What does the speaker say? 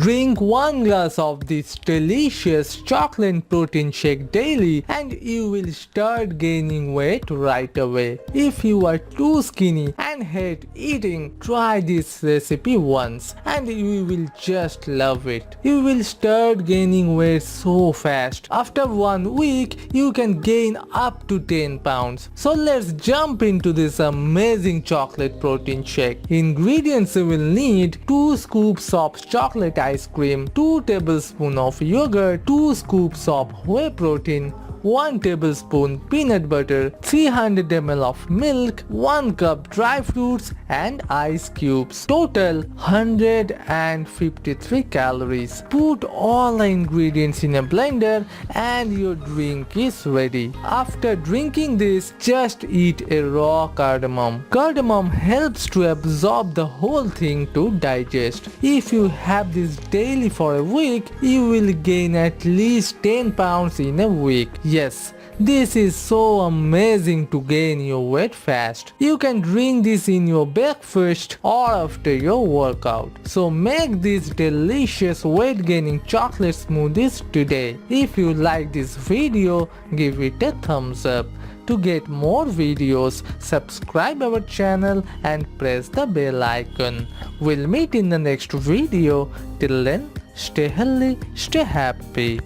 Drink 1 glass of this delicious chocolate protein shake daily and you will start gaining weight right away. If you are too skinny and hate eating, try this recipe once and you will just love it. You will start gaining weight so fast. After 1 week, you can gain up to 10 pounds. So let's jump into this amazing chocolate protein shake. Ingredients you will need: 2 scoops of chocolate ice cream, 2 tablespoons of yogurt, 2 scoops of whey protein, 1 tablespoon peanut butter, 300 ml of milk, 1 cup dry fruits and ice cubes. Total 153 calories. Put all the ingredients in a blender and your drink is ready. After drinking this, just eat a raw cardamom. Cardamom helps to absorb the whole thing to digest. If you have this daily for a week, you will gain at least 10 pounds in a week. Yes, this is so amazing to gain your weight fast. You can drink this in your breakfast or after your workout. So make these delicious weight gaining chocolate smoothies today. If you like this video, give it a thumbs up. To get more videos, subscribe our channel and press the bell icon. We'll meet in the next video. Till then, stay healthy, stay happy.